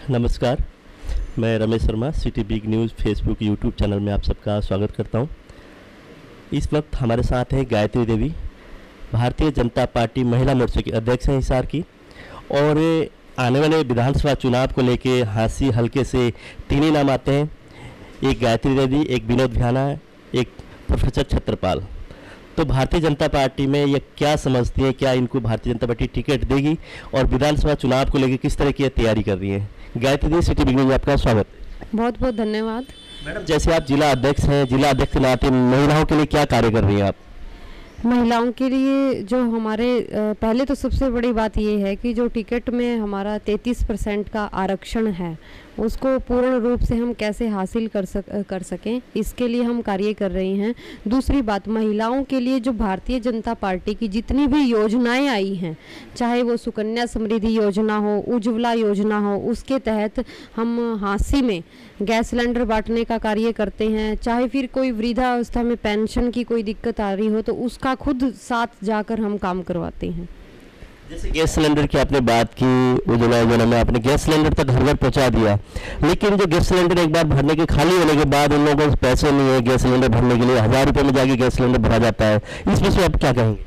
नमस्कार, मैं Ramesh Sharma city big news Facebook YouTube channel में आप सबका स्वागत करता हूं। इस वक्त हमारे साथ है गायत्री देवी, भारतीय जनता पार्टी महिला मोर्चे की अध्यक्ष हैं हिसार की, और आने वाले विधानसभा चुनाव को लेके हांसी हल्के से तीन ही नाम आते हैं, एक गायत्री देवी, एक विनोद विहाना, एक प्रोफेसर छत्रपाल। तो भारतीय जनता पार्टी में ये क्या समझती है, क्या इनको भारतीय जनता पार्टी टिकट देगी और विधानसभा चुनाव को लेकर किस तरह की तैयारी कर रही है? Gayatri ji, city big news में आपका स्वागत। बहुत बहुत धन्यवाद। मैडम, जैसे आप जिला अध्यक्ष हैं, जिला अध्यक्ष के नाते महिलाओं के लिए क्या कार्य कर रही हैं आप? महिलाओं के लिए जो हमारे पहले तो सबसे बड़ी बात ये है कि जो टिकट में हमारा 33% का आरक्षण है उसको पूर्ण रूप से हम कैसे हासिल कर सकें, इसके लिए हम कार्य कर रहे हैं। दूसरी बात, महिलाओं के लिए जो भारतीय जनता पार्टी की जितनी भी योजनाएं आई हैं, चाहे वो सुकन्या समृद्धि योजना हो, उज्ज्वला योजना हो, उसके तहत हम हांसी में गैस सिलेंडर बांटने का कार्य करते हैं। चाहे फिर कोई वृद्धावस्था में पेंशन की कोई दिक्कत आ रही हो तो उसका खुद साथ जाकर हम काम करवाते हैं। जैसे गैस सिलेंडर की आपने बात की, उज्ज्वला योजना में आपने गैस सिलेंडर तक घर घर पहुंचा दिया, लेकिन जो गैस सिलेंडर एक बार भरने के खाली होने के बाद उन लोगों को पैसे नहीं है गैस सिलेंडर भरने के लिए, 1000 रुपये में जाके गैस सिलेंडर भरा जाता है, इस विषय आप क्या कहेंगे?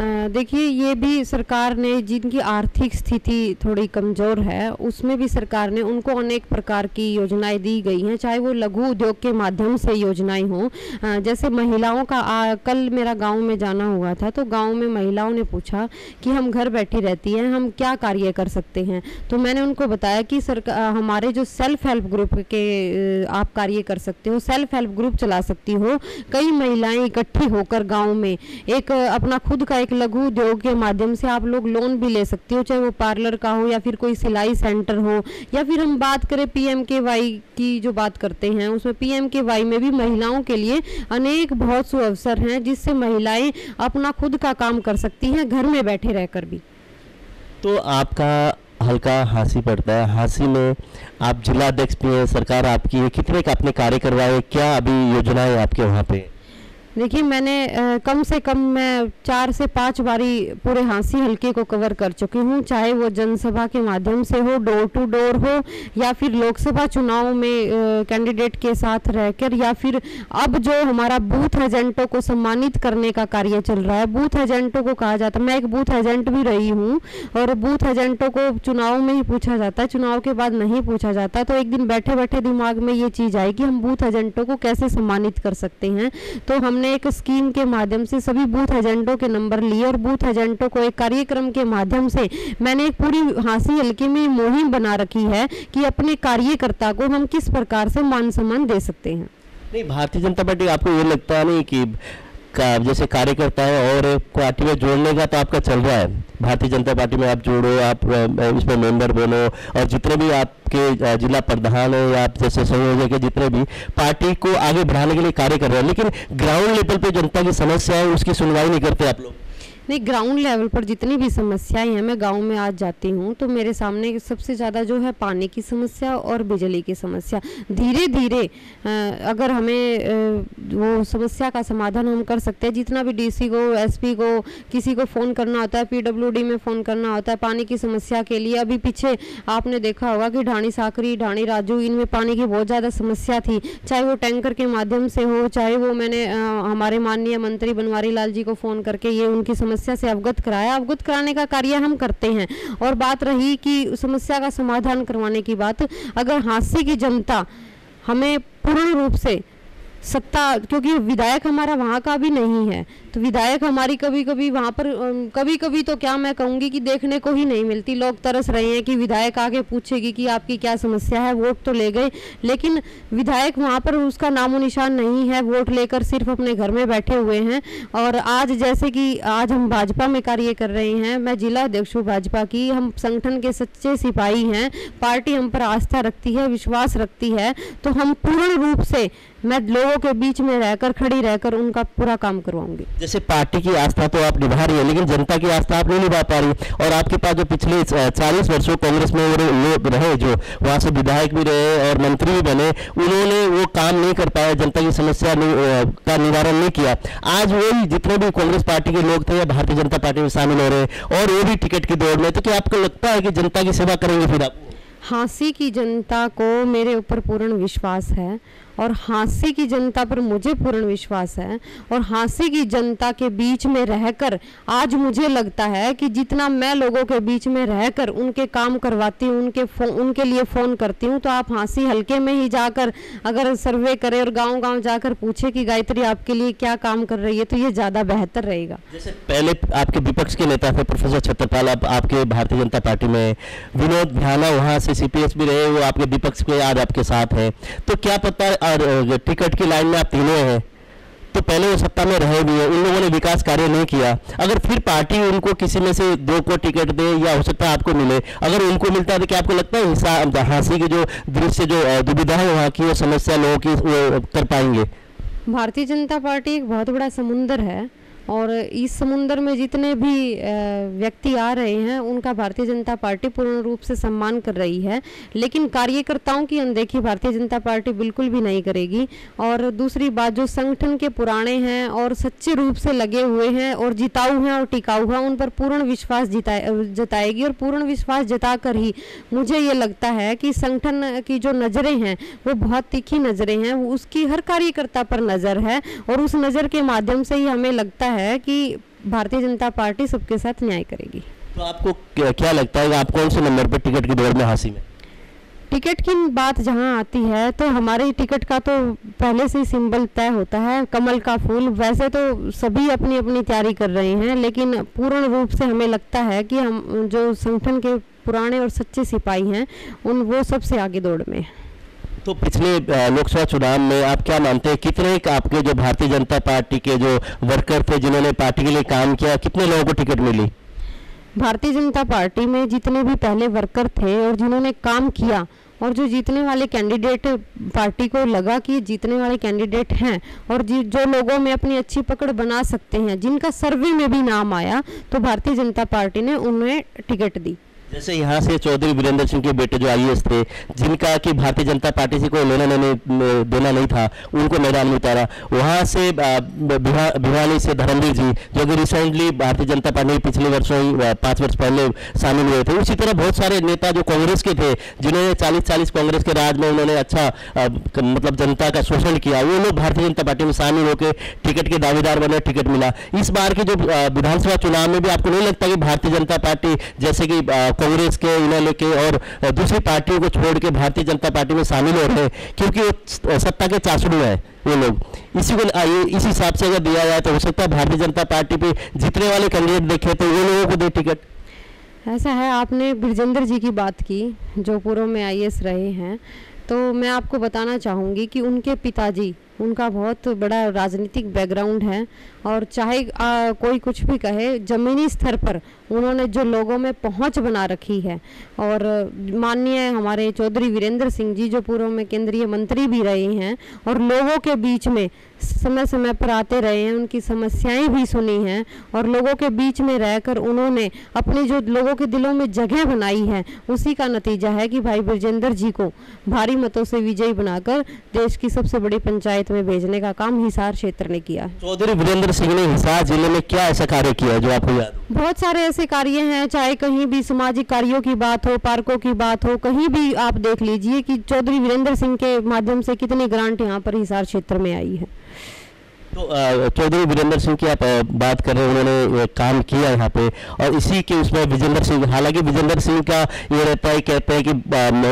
देखिए, ये भी सरकार ने, जिनकी आर्थिक स्थिति थोड़ी कमज़ोर है, उसमें भी सरकार ने उनको अनेक प्रकार की योजनाएं दी गई हैं, चाहे वो लघु उद्योग के माध्यम से योजनाएं हों। जैसे महिलाओं का कल मेरा गांव में जाना हुआ था, तो गांव में महिलाओं ने पूछा कि हम घर बैठी रहती हैं, हम क्या कार्य कर सकते हैं। तो मैंने उनको बताया कि हमारे जो सेल्फ हेल्प ग्रुप के आप कार्य कर सकते हो, सेल्फ हेल्प ग्रुप चला सकती हो। कई महिलाएं इकट्ठी होकर गाँव में एक अपना खुद का लघु उद्योग के माध्यम से आप लोग लोन भी ले सकते हो, चाहे वो पार्लर का हो या फिर कोई सिलाई सेंटर हो, या फिर हम बात करें PMKY की जो बात करते हैं, उसमें PMKY में भी महिलाओं के लिए अनेक बहुत से अवसर हैं जिससे महिलाएं अपना खुद का काम कर सकती हैं घर में बैठे रहकर भी। तो आपका हल्का हांसी पड़ता है, हांसी में आप जिला अध्यक्ष भी हैं, सरकार आपकी है, कितने का आपने कार्य करवाए, क्या अभी योजनाएं आपके वहाँ पे? देखिए, मैंने कम से कम मैं 4 से 5 बारी पूरे हांसी हल्के को कवर कर चुकी हूँ, चाहे वो जनसभा के माध्यम से हो, डोर टू डोर हो, या फिर लोकसभा चुनाव में कैंडिडेट के साथ रहकर, या फिर अब जो हमारा बूथ एजेंटों को सम्मानित करने का कार्य चल रहा है। बूथ एजेंटों को कहा जाता है, मैं एक बूथ एजेंट भी रही हूँ, और बूथ एजेंटों को चुनाव में ही पूछा जाता है, चुनाव के बाद नहीं पूछा जाता। तो एक दिन बैठे बैठे दिमाग में ये चीज़ आई कि हम बूथ एजेंटों को कैसे सम्मानित कर सकते हैं। तो हमने एक स्कीम के माध्यम से सभी बूथ एजेंटों के नंबर लिए और बूथ एजेंटों को एक कार्यक्रम के माध्यम से मैंने एक पूरी हांसी हल्के में मुहिम बना रखी है कि अपने कार्यकर्ता को हम किस प्रकार से मान सम्मान दे सकते हैं। नहीं, भारतीय जनता पार्टी, आपको ये लगता नहीं कि जैसे कार्यकर्ता है और पार्टी में जोड़ने का तो आपका चल रहा है, भारतीय जनता पार्टी में आप जोड़ो, आप इसमें मेंबर बनो, और जितने भी आपके जिला प्रधान है या आप जैसे संयोजक है, जितने भी पार्टी को आगे बढ़ाने के लिए कार्य कर रहे हैं, लेकिन ग्राउंड लेवल पे जनता की समस्या है उसकी सुनवाई नहीं करते आप लोग? नहीं, ग्राउंड लेवल पर जितनी भी समस्याएं हैं, मैं गांव में आज जाती हूं तो मेरे सामने सबसे ज़्यादा जो है पानी की समस्या और बिजली की समस्या। धीरे धीरे अगर हमें वो समस्या का समाधान हम कर सकते हैं, जितना भी DC को, SP को, किसी को फ़ोन करना होता है, PWD में फ़ोन करना होता है पानी की समस्या के लिए। अभी पीछे आपने देखा होगा कि ढाणी साकरी, ढाणी राजू, इनमें पानी की बहुत ज़्यादा समस्या थी, चाहे वो टैंकर के माध्यम से हो, चाहे वो मैंने हमारे माननीय मंत्री बनवारी लाल जी को फ़ोन करके ये उनकी समस्या से अवगत कराया। अवगत कराने का कार्य हम करते हैं। और बात रही कि समस्या का समाधान करवाने की बात, अगर हांसी की जनता हमें पूर्ण रूप से सत्ता, क्योंकि विधायक हमारा वहाँ का भी नहीं है, तो विधायक हमारी कभी कभी वहाँ पर कभी कभी तो क्या मैं कहूँगी कि देखने को ही नहीं मिलती। लोग तरस रहे हैं कि विधायक आके पूछेगी कि आपकी क्या समस्या है। वोट तो ले गए, लेकिन विधायक वहाँ पर उसका नामो निशान नहीं है, वोट लेकर सिर्फ अपने घर में बैठे हुए हैं। और आज जैसे कि आज हम भाजपा में कार्य कर रहे हैं, मैं जिला अध्यक्ष हूँ भाजपा की, हम संगठन के सच्चे सिपाही हैं, पार्टी हम पर आस्था रखती है, विश्वास रखती है, तो हम पूर्ण रूप से मैं लोगों के बीच में रहकर, खड़ी रहकर उनका पूरा काम करवाऊंगी। जैसे पार्टी की आस्था तो आप निभा रही है, लेकिन जनता की आस्था आप नहीं निभा पा रही, और आपके पास जो पिछले 40 वर्षों कांग्रेस में लोग रहे, जो वहाँ से विधायक भी रहे और मंत्री भी बने, उन्होंने वो काम नहीं कर पाया, जनता की समस्या का निवारण नहीं किया। आज वही जितने भी कांग्रेस पार्टी के लोग थे या भारतीय जनता पार्टी में शामिल हो रहे हैं और वो भी टिकट की दौड़ में, तो क्या आपको लगता है कि जनता की सेवा करेंगे फिर आप? हाँसी की जनता को मेरे ऊपर पूर्ण विश्वास है और हाँसी की जनता पर मुझे पूर्ण विश्वास है और हाँसी की जनता के बीच में रहकर आज मुझे लगता है कि जितना मैं लोगों के बीच में रहकर उनके काम करवाती हूँ, उनके लिए फ़ोन करती हूँ, तो आप हाँसी हल्के में ही जाकर अगर सर्वे करें और गांव-गांव जाकर पूछे कि गायत्री आपके लिए क्या काम कर रही है, तो ये ज़्यादा बेहतर रहेगा। जैसे पहले आपके विपक्ष के नेता थे प्रोफेसर छत्रपाल, अब आपके भारतीय जनता पार्टी में विनोद भ्याना वहाँ से CPS भी रहे, वो आपके विपक्ष के आज आपके साथ हैं, तो क्या पता और टिकट की लाइन में आप तीनों हैं, तो पहले वो सत्ता में रहे भी हैं, उन लोगों ने विकास कार्य नहीं किया, अगर फिर पार्टी उनको किसी में से दो को टिकट दे या हो सकता है आपको मिले, अगर उनको मिलता है तो क्या आपको लगता है हाँसी की जो दृश्य जो दुविधा है वहाँ की, वो समस्या लोगों की वो कर पाएंगे? भारतीय जनता पार्टी एक बहुत बड़ा समुंदर है और इस समुंदर में जितने भी व्यक्ति आ रहे हैं उनका भारतीय जनता पार्टी पूर्ण रूप से सम्मान कर रही है, लेकिन कार्यकर्ताओं की अनदेखी भारतीय जनता पार्टी बिल्कुल भी नहीं करेगी। और दूसरी बात, जो संगठन के पुराने हैं और सच्चे रूप से लगे हुए हैं और जिताऊ हैं और टिकाऊ हैं, उन पर पूर्ण विश्वास जताएगी और पूर्ण विश्वास जताकर ही मुझे ये लगता है कि संगठन की जो नज़रें हैं वो बहुत तीखी नज़रें हैं, उसकी हर कार्यकर्ता पर नज़र है और उस नज़र के माध्यम से ही हमें लगता है कि भारतीय जनता पार्टी सबके साथ न्याय करेगी। तो आपको क्या लगता है आप कौन से नंबर पर टिकट की दौड़ में हाँसी में? टिकट की बात जहां आती है तो हमारे टिकट का तो पहले से ही सिंबल तय होता है, कमल का फूल। वैसे तो सभी अपनी अपनी तैयारी कर रहे हैं, लेकिन पूर्ण रूप से हमें लगता है कि हम जो संगठन के पुराने और सच्चे सिपाही हैं वो सबसे आगे दौड़ में। तो पिछले लोकसभा चुनाव में आप क्या मानते हैं कितने आपके जो भारतीय जनता पार्टी के जो वर्कर थे जिन्होंने पार्टी के लिए काम किया, कितने लोगों को टिकट मिली? भारतीय जनता पार्टी में जितने भी पहले वर्कर थे और जिन्होंने काम किया और जो जीतने वाले कैंडिडेट पार्टी को लगा कि जीतने वाले कैंडिडेट हैं और जो लोगों में अपनी अच्छी पकड़ बना सकते हैं, जिनका सर्वे में भी नाम आया, तो भारतीय जनता पार्टी ने उन्हें टिकट दी। जैसे यहाँ से चौधरी वीरेंद्र सिंह के बेटे जो IAS थे, जिनका कि भारतीय जनता पार्टी से कोई लेना देना नहीं था, उनको मैदान में उतारा। वहाँ से भिवानी से धर्मवीर जी जो कि रिसेंटली भारतीय जनता पार्टी पिछले वर्षों ही 5 वर्ष पहले शामिल हुए थे। उसी तरह बहुत सारे नेता जो कांग्रेस के थे, जिन्होंने 40 कांग्रेस के राज में उन्होंने अच्छा मतलब जनता का शोषण किया, वो लोग भारतीय जनता पार्टी में शामिल होकर टिकट के दावेदार बने, टिकट मिला। इस बार के जो विधानसभा चुनाव में भी आपको नहीं लगता कि भारतीय जनता पार्टी जैसे कि कांग्रेस के इन्हें लेके और दूसरी पार्टियों को छोड़ के भारतीय जनता पार्टी में शामिल हो रहे हैं, क्योंकि वो सत्ता के चासुड़ू हैं वो लोग? इसी हिसाब से अगर दिया जाए तो हो सकता है भारतीय जनता पार्टी पे जीतने वाले कैंडिडेट देखे तो वो लोगों को दे टिकट। ऐसा है, आपने बिरजेंद्र जी की बात की जो पूर्व में IAS रहे हैं, तो मैं आपको बताना चाहूँगी कि उनके पिताजी, उनका बहुत बड़ा राजनीतिक बैकग्राउंड है और चाहे कोई कुछ भी कहे, ज़मीनी स्तर पर उन्होंने जो लोगों में पहुंच बना रखी है। और माननीय हमारे चौधरी वीरेंद्र सिंह जी जो पूर्व में केंद्रीय मंत्री भी रहे हैं और लोगों के बीच में समय समय पर आते रहे हैं, उनकी समस्याएं भी सुनी हैं और लोगों के बीच में रहकर उन्होंने अपनी जो लोगों के दिलों में जगह बनाई है, उसी का नतीजा है कि भाई बिरजेंद्र जी को भारी मतों से विजयी बनाकर देश की सबसे बड़ी पंचायत में भेजने का काम हिसार क्षेत्र ने किया। चौधरी वीरेंद्र सिंह ने हिसार जिले में क्या ऐसा कार्य किया है जो आपको याद हो? बहुत सारे ऐसे कार्य हैं, चाहे कहीं भी सामाजिक कार्यों की बात हो, पार्कों की बात हो, कहीं भी आप देख लीजिए कि चौधरी वीरेंद्र सिंह के माध्यम से कितनी ग्रांट यहाँ पर हिसार क्षेत्र में आई है। तो चौधरी वीरेंद्र सिंह की आप बात कर रहे हैं, उन्होंने काम किया यहाँ पे, और इसी के उसमें विजेंद्र सिंह, हालांकि विजेंद्र सिंह का ये रहता है, कहते हैं कि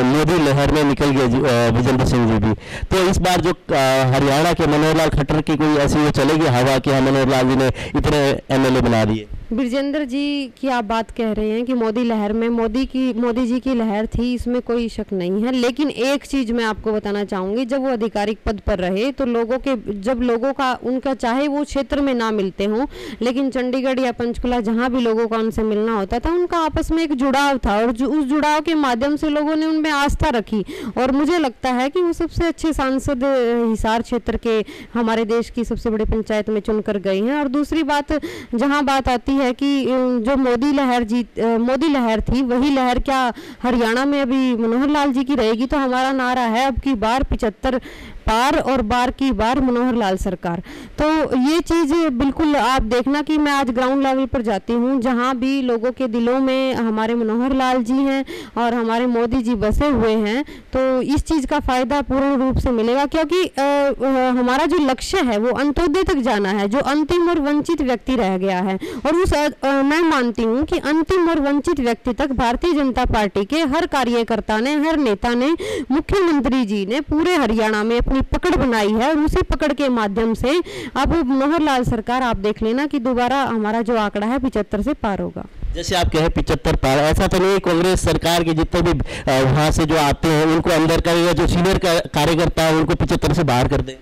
मोदी लहर में निकल गए विजेंद्र सिंह जी भी। तो इस बार जो हरियाणा के मनोहर लाल खट्टर की कोई ऐसी वो चलेगी हवा कि मनोहर लाल जी ने इतने MLA बना दिए? बिरजेंद्र जी की आप बात कह रहे हैं कि मोदी लहर में मोदी जी की लहर थी, इसमें कोई शक नहीं है, लेकिन एक चीज़ मैं आपको बताना चाहूँगी, जब वो आधिकारिक पद पर रहे तो लोगों का उनका चाहे वो क्षेत्र में ना मिलते हों, लेकिन चंडीगढ़ या पंचकुला जहाँ भी लोगों का उनसे मिलना होता था, उनका आपस में एक जुड़ाव था और उस जुड़ाव के माध्यम से लोगों ने उनमें आस्था रखी और मुझे लगता है कि वो सबसे अच्छे सांसद हिसार क्षेत्र के हमारे देश की सबसे बड़ी पंचायत में चुनकर गए हैं। और दूसरी बात, जहाँ बात आती है कि जो मोदी लहर थी, वही लहर क्या हरियाणा में अभी मनोहर लाल जी की रहेगी? तो हमारा नारा है अब की बार पार और बार की बार मनोहर लाल सरकार। तो ये चीज़ बिल्कुल आप देखना कि मैं आज ग्राउंड लेवल पर जाती हूँ, जहाँ भी लोगों के दिलों में हमारे मनोहर लाल जी हैं और हमारे मोदी जी बसे हुए हैं, तो इस चीज़ का फ़ायदा पूर्ण रूप से मिलेगा, क्योंकि हमारा जो लक्ष्य है वो अंत्योदय तक जाना है, जो अंतिम और वंचित व्यक्ति रह गया है। और मैं मानती हूँ कि अंतिम और वंचित व्यक्ति तक भारतीय जनता पार्टी के हर कार्यकर्ता ने, हर नेता ने, मुख्यमंत्री जी ने पूरे हरियाणा में अपनी पकड़ बनाई है, और उसी पकड़ के माध्यम से अब मनोहर लाल सरकार आप देख लेना कि दोबारा हमारा जो आंकड़ा है 75 से पार होगा। जैसे आप कहे 75 पार, ऐसा तो नहीं कांग्रेस सरकार के जितने भी वहाँ से जो आते हैं उनको अंदर करेगा, जो सीनियर कार्यकर्ता है उनको 75 से बाहर कर दे?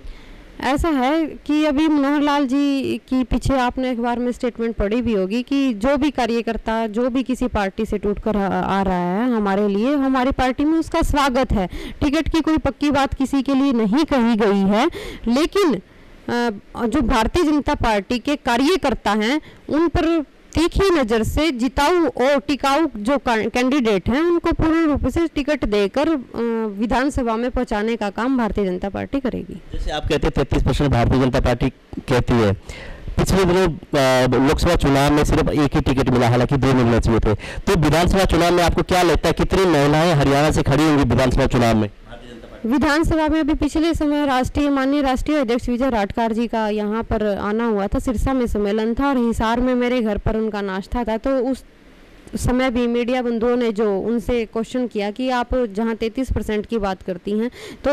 ऐसा है कि अभी मनोहर लाल जी की पीछे आपने अखबार में स्टेटमेंट पढ़ी भी होगी कि जो भी कार्यकर्ता जो भी किसी पार्टी से टूटकर आ रहा है हमारे लिए, हमारी पार्टी में उसका स्वागत है। टिकट की कोई पक्की बात किसी के लिए नहीं कही गई है, लेकिन जो भारतीय जनता पार्टी के कार्यकर्ता हैं उन पर तीखी नज़र से जिताऊ और टिकाऊ जो कैंडिडेट हैं उनको पूर्ण रूप से टिकट देकर विधानसभा में पहुंचाने का काम भारतीय जनता पार्टी करेगी। जैसे आप कहते हैं 33% भारतीय जनता पार्टी कहती है, पिछले दिनों लोकसभा चुनाव में सिर्फ एक ही टिकट मिला, हालांकि 2 मिलने चाहिए थे। तो विधानसभा चुनाव में आपको क्या लगता है कितनी महिलाएं हरियाणा से खड़ी होंगी विधानसभा चुनाव में? विधानसभा में अभी पिछले समय माननीय राष्ट्रीय अध्यक्ष विजय राठकार जी का यहाँ पर आना हुआ था, सिरसा में सम्मेलन था और हिसार में मेरे घर पर उनका नाश्ता था। तो उस समय भी मीडिया बंधुओं ने जो उनसे क्वेश्चन किया कि आप जहां 33% की बात करती हैं, तो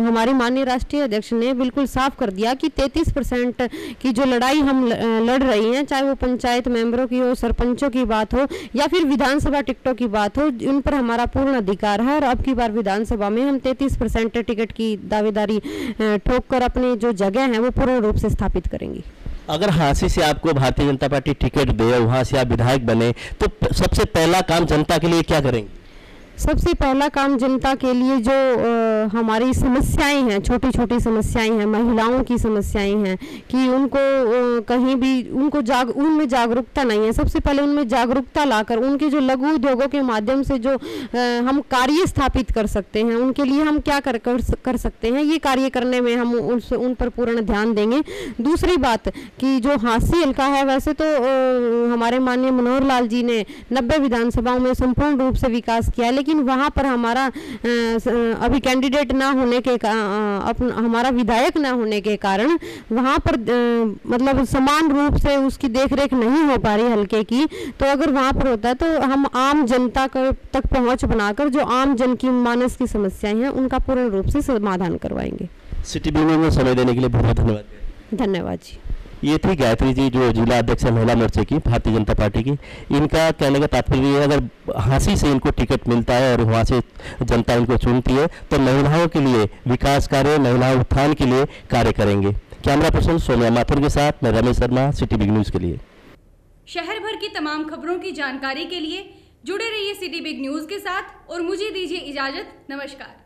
हमारी माननीय राष्ट्रीय अध्यक्ष ने बिल्कुल साफ कर दिया कि 33% की जो लड़ाई हम लड़ रही हैं, चाहे वो पंचायत मेंबरों की हो, सरपंचों की बात हो या फिर विधानसभा टिकटों की बात हो, उन पर हमारा पूर्ण अधिकार है। और अब की बार विधानसभा में हम 33% टिकट की दावेदारी ठोक कर अपनी जो जगह है वो पूर्ण रूप से स्थापित करेंगी। अगर हांसी से आपको भारतीय जनता पार्टी टिकट दे और वहाँ से आप विधायक बने, तो सबसे पहला काम जनता के लिए क्या करेंगे? सबसे पहला काम जनता के लिए जो हमारी समस्याएं हैं, छोटी छोटी समस्याएं हैं, महिलाओं की समस्याएं हैं कि उनको कहीं भी उनमें जागरूकता नहीं है, सबसे पहले उनमें जागरूकता लाकर उनके जो लघु उद्योगों के माध्यम से जो हम कार्य स्थापित कर सकते हैं, उनके लिए हम क्या कर सकते हैं, ये कार्य करने में हम उन पर पूर्ण ध्यान देंगे। दूसरी बात कि जो हांसी हल्का है, वैसे तो हमारे माननीय मनोहर लाल जी ने 90 विधानसभाओं में संपूर्ण रूप से विकास किया, लेकिन वहाँ पर हमारा अभी कैंडिडेट ना होने के हमारा विधायक ना होने के कारण वहाँ पर मतलब समान रूप से उसकी देखरेख नहीं हो पा रही हल्के की। तो अगर वहाँ पर होता है तो हम आम जनता तक पहुँच बनाकर जो आम जन की मानस की समस्याएं हैं उनका पूर्ण रूप से समाधान करवाएंगे। सिटी बिग न्यूज़ में समय देने के लिए बहुत बहुत धन्यवाद। धन्यवाद जी। ये थी गायत्री जी, जो जिला अध्यक्ष है महिला मोर्चे की भारतीय जनता पार्टी की। इनका कहने का तात्पर्य है अगर हांसी से इनको टिकट मिलता है और वहाँ से जनता इनको चुनती है तो महिलाओं के लिए विकास कार्य, महिला उत्थान के लिए कार्य करेंगे। कैमरा पर्सन सोनिया माथुर के साथ मैं Ramesh Sharma, city big news के लिए। शहर भर की तमाम खबरों की जानकारी के लिए जुड़े रहिए सिटी बिग न्यूज़ के साथ और मुझे दीजिए इजाज़त। नमस्कार।